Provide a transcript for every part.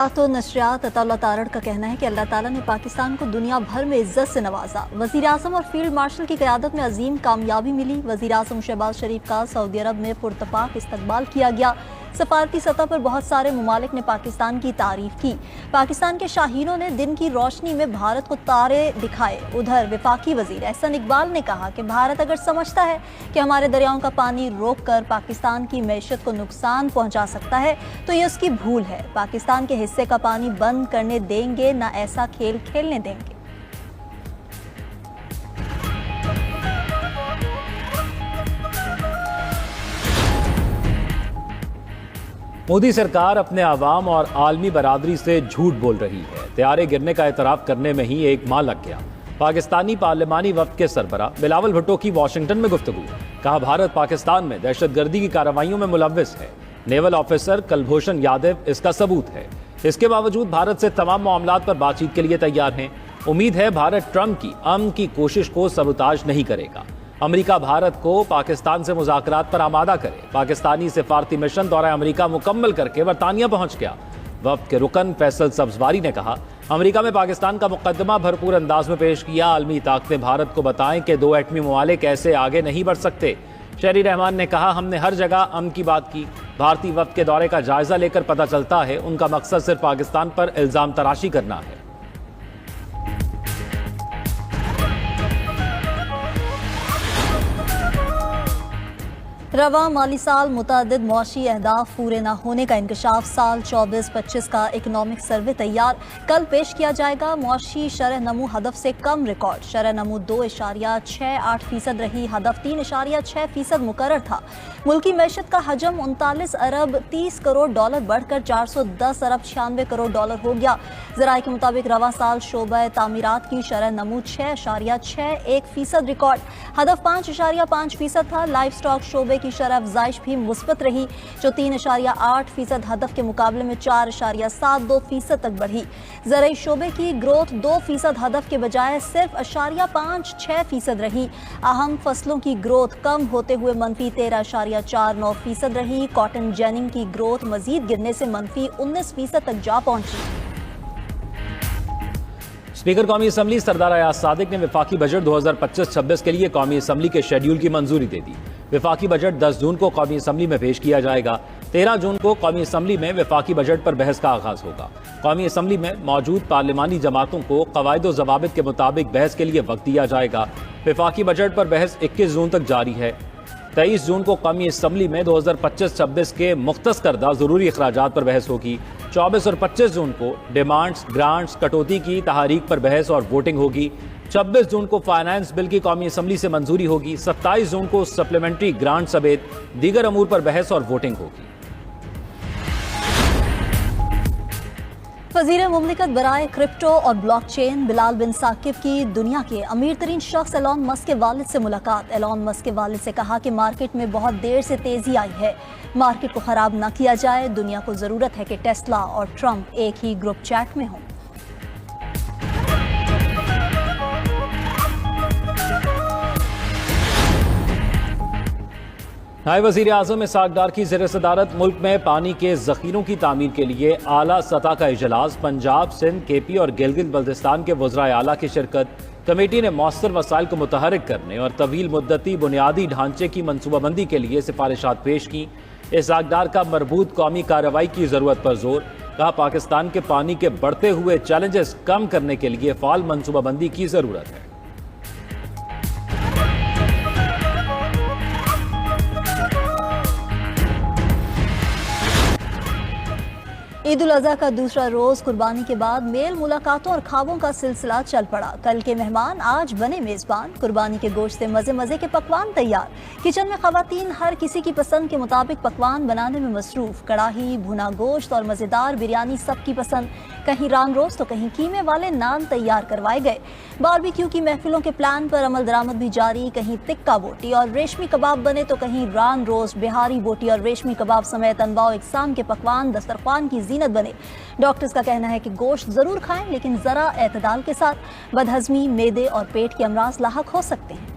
तो नशरियात अताउल्लाह तारड़ का कहना है कि अल्लाह ताला ने पाकिस्तान को दुनिया भर में इज्जत से नवाजा। वज़ीर आज़म और फील्ड मार्शल की क़यादत में अजीम कामयाबी मिली। वज़ीर आज़म शहबाज शरीफ का सऊदी अरब में पुरतपाक इस्तकबाल किया गया। सफारती सतह पर बहुत सारे ममालिक ने पाकिस्तान की तारीफ की। पाकिस्तान के शाहीनों ने दिन की रोशनी में भारत को तारे दिखाए। उधर वफाकी वजीर एहसन इकबाल ने कहा कि भारत अगर समझता है कि हमारे दरियाओं का पानी रोक कर पाकिस्तान की मैशत को नुकसान पहुंचा सकता है तो ये उसकी भूल है। पाकिस्तान के हिस्से का पानी बंद करने देंगे, ना ऐसा खेल खेलने देंगे। मोदी सरकार अपने आवाम और आलमी बरादरी से झूठ बोल रही है। तैयारे गिरने का एतराफ़ करने में ही एक माह लग गया। पाकिस्तानी पार्लिमानी वफ्द के सरबरा बिलावल भुट्टो की वाशिंगटन में गुफ्तगू। कहा भारत पाकिस्तान में दहशतगर्दी की कार्रवाइयों में मुलव्विस है। नेवल ऑफिसर कुलभूषण यादव इसका सबूत है। इसके बावजूद भारत से तमाम मामलात पर बातचीत के लिए तैयार हैं। उम्मीद है भारत ट्रंप की अमन की कोशिश को सबूताज नहीं करेगा। अमेरिका भारत को पाकिस्तान से मुज़ाकरात पर आमादा करे। पाकिस्तानी सिफारती मिशन दौरा अमेरिका मुकम्मल करके बरतानिया पहुंच गया। वफ्द के रुकन फैसल सब्जवारी ने कहा, अमेरिका में पाकिस्तान का मुकदमा भरपूर अंदाज में पेश किया। आलमी ताकतें भारत को बताएं कि दो एटमी ममालिक ऐसे आगे नहीं बढ़ सकते। शहरी रहमान ने कहा, हमने हर जगह अमन की बात की। भारतीय वफ्द के दौरे का जायजा लेकर पता चलता है उनका मकसद सिर्फ पाकिस्तान पर इल्जाम तराशी करना है। रवा माली साल मुतअद्दिद मुआशी अहदाफ पूरे न होने का इंकशाफ। साल 24-25 का इकनॉमिक सर्वे तैयार, कल पेश किया जाएगा। मुआशी शरह नमू हदफ से कम रिकॉर्ड। शरह नमू 2.68% रही, हदफ 3.6% मुकर्रर था। मुल्की मैशत का हजम 39 अरब 30 करोड़ डॉलर बढ़कर 410 अरब 96 करोड़ डॉलर हो गया। ज़राए के मुताबिक रवा साल शोबा तामीरात की शरह नमू 6.61% रिकॉर्ड, हदफ 5.5% था। लाइफ स्टॉक शोबे की शरह अफजाइश भी मुस्बत रही, जो 3.8% हदफ के मुकाबले में 4.72% तक बढ़ी। ज़राई शोबे की ग्रोथ 2% हदफ के बजाय सिर्फ 0.56% रही। अहम फसलों की ग्रोथ कम होते हुए मनफी 13.49% रही। कॉटन जेनिंग की ग्रोथ मजीद गिरने से मनफी 19% तक जा पहुंची। स्पीकर कौमी असम्बली सरदार अयाज सादिक ने वफाकी बजट 2025-26 के लिए कौमी असम्बली के शेड्यूल की मंजूरी दे दी। वफाकी बजट 10 जून को कौमी असम्बली में पेश किया जाएगा। 13 जून को कौमी असम्बली में वफाकी बजट पर बहस का आगाज होगा। कौमी असम्बली में मौजूद पार्लिमानी जमातों को कवायद व ज़वाबित के मुताबिक बहस के लिए वक्त दिया जाएगा। वफाकी बजट पर बहस 21 जून तक जारी है। 23 जून को कौमी असम्बली में 2025-26 के मुख्तस करदा ज़रूरी अखराजात पर बहस होगी। 24 और 25 जून को डिमांड्स, ग्रांट्स, कटौती की तहरीक पर बहस और वोटिंग होगी। 26 जून को फाइनेंस बिल की कौमी असम्बली से मंजूरी होगी। 27 जून को सप्लीमेंट्री ग्रांट समेत दीगर अमूर पर बहस और वोटिंग होगी। वज़ीर मुमलिकत बराए क्रिप्टो और ब्लॉकचेन बिलाल बिन साकिब की दुनिया के अमीर तरीन शख्स एलॉन मस्क के वालिद से मुलाकात। एलॉन मस्क के वालिद से कहा कि मार्केट में बहुत देर से तेजी आई है, मार्केट को खराब न किया जाए। दुनिया को जरूरत है कि टेस्ला और ट्रंप एक ही ग्रुप चैट में हों। नायब वज़ीर आज़म इसहाक डार की ज़ेर सदारत मुल्क में पानी के ज़ख़ीरों की तामीर के लिए आला सतह का इजलास। पंजाब, सिंध, केपी और गिलगित बल्तिस्तान के वज़राए आला की शिरकत। कमेटी ने मौसर वसाइल को मुतहरिक करने और तवील मुद्दती बुनियादी ढांचे की मनसूबाबंदी के लिए सिफारिशात पेश की। इसहाक डार का मरबूत कौमी कार्रवाई की ज़रूरत पर जोर। कहा, पाकिस्तान के पानी के बढ़ते हुए चैलेंजेस कम करने के लिए फ़ाल मनसूबाबंदी की ज़रूरत है। ईद उल अज़हा का दूसरा रोज कुर्बानी के बाद मेल मुलाकातों और ख्वाबों का सिलसिला चल पड़ा। कल के मेहमान आज बने मेजबान। कुर्बानी के गोश्त से मजे मजे के पकवान तैयार। किचन में खवातीन हर किसी की पसंद के मुताबिक पकवान बनाने में मसरूफ। कड़ाही, भुना गोश्त और मजेदार बिरयानी सबकी पसंद। कहीं रान रोज तो कहीं कीमे वाले नान तैयार करवाए गए। बारबेक्यू की महफिलों के प्लान पर अमल दरामद भी जारी। कहीं तिक्का बोटी और रेशमी कबाब बने तो कहीं रान रोज, बिहारी बोटी और रेशमी कबाब समेत अनवाओ इकसाम के पकवान दस्तरखान की जीनत बने। डॉक्टर्स का कहना है कि गोश्त जरूर खाएं, लेकिन जरा एतदाल के साथ। बदहजमी, मेदे और पेट के अमराज लाहक हो सकते हैं।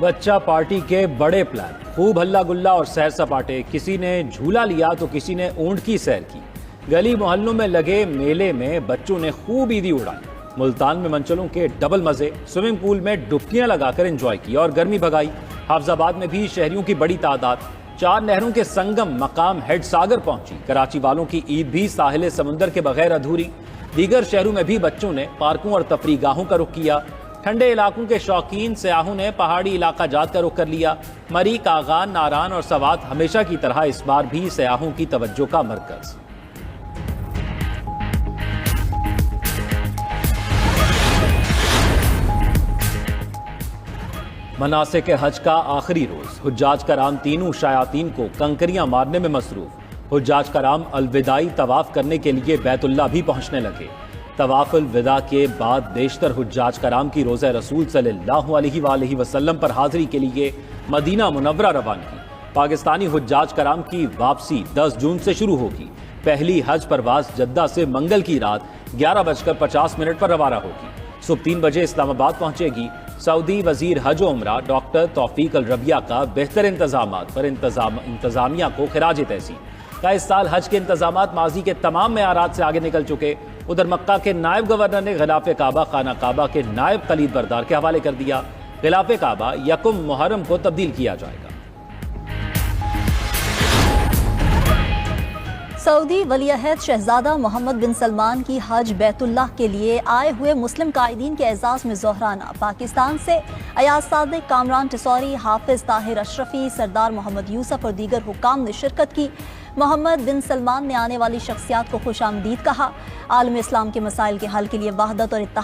बच्चा पार्टी के बड़े प्लान, खूब हल्ला गुल्ला और सैर सपाटे। किसी ने झूला लिया तो किसी ने ऊंट की सैर की। गली मोहल्लों में लगे मेले में बच्चों ने खूब ईदी उड़ाई। मुल्तान में मंचलों के डबल मजे, स्विमिंग पूल में डुबकियां लगाकर एंजॉय की और गर्मी भगाई। हाफजाबाद में भी शहरियों की बड़ी तादाद 4 नहरों के संगम मकाम हेड सागर पहुंची। कराची वालों की ईद भी साहिल समुंदर के बगैर अधूरी। दीगर शहरों में भी बच्चों ने पार्कों और तफरीगाहों का रुख किया। ठंडे इलाकों के शौकीन सयाहों ने पहाड़ी इलाका जात का रुख कर लिया। मरी, कागान, नारान और सवात हमेशा की तरह इस बार भी सयाहों की तवज्जो का मरकज। मनासिक हज का आखिरी रोज, हुज्जाज कराम तीनों शयातीन को कंकरियां मारने में मसरूफ। हुज्जाज कराम अलविदाई तवाफ करने के लिए बैतुल्लाह भी पहुंचने लगे। तवाफ अलविदा के बाद बेशतर हुज्जाज कराम की रोज़ा रसूल सल्लल्लाहु अलैहि वसल्लम पर हाजिरी के लिए मदीना मुनव्वरा रवानगी। पाकिस्तानी हुज्जाज कराम की वापसी 10 जून से शुरू होगी। पहली हज परवाज जद्दा से मंगल की रात 11:50 पर रवाना होगी। सुबह 3 बजे इस्लामाबाद पहुंचेगी। सऊदी वजीर हज व उमरा डॉक्टर तौफीक अल रबिया का बेहतर इंतजामात पर इंतजामिया को खिराज तहसीन का। इस साल हज के इंतजामात माजी के तमाम मेयारात से आगे निकल चुके। उधर मक्का के नायब गवर्नर ने गिलाफ काबा खाना काबा के नायब खलीद बरदार के हवाले कर दिया। गिलाफ काबा 1 मुहर्रम को तब्दील किया जाएगा। सऊदी वलीअहद शहजादा मोहम्मद बिन सलमान की हज बैतुल्लाह के लिए आए हुए मुस्लिम कायदीन के एजाज़ में जोहराना। पाकिस्तान से अयाज सादिक, कामरान टिसौरी, हाफिज ताहिर अशरफी, सरदार मोहम्मद यूसुफ और दीगर हुक्काम ने शिरकत की। मोहम्मद बिन सलमान ने आने वाली शख्सियात को खुश आमदीद कहा। आलम इस्लाम के मसाइल के हल के लिए वहदत और इत्तेहाद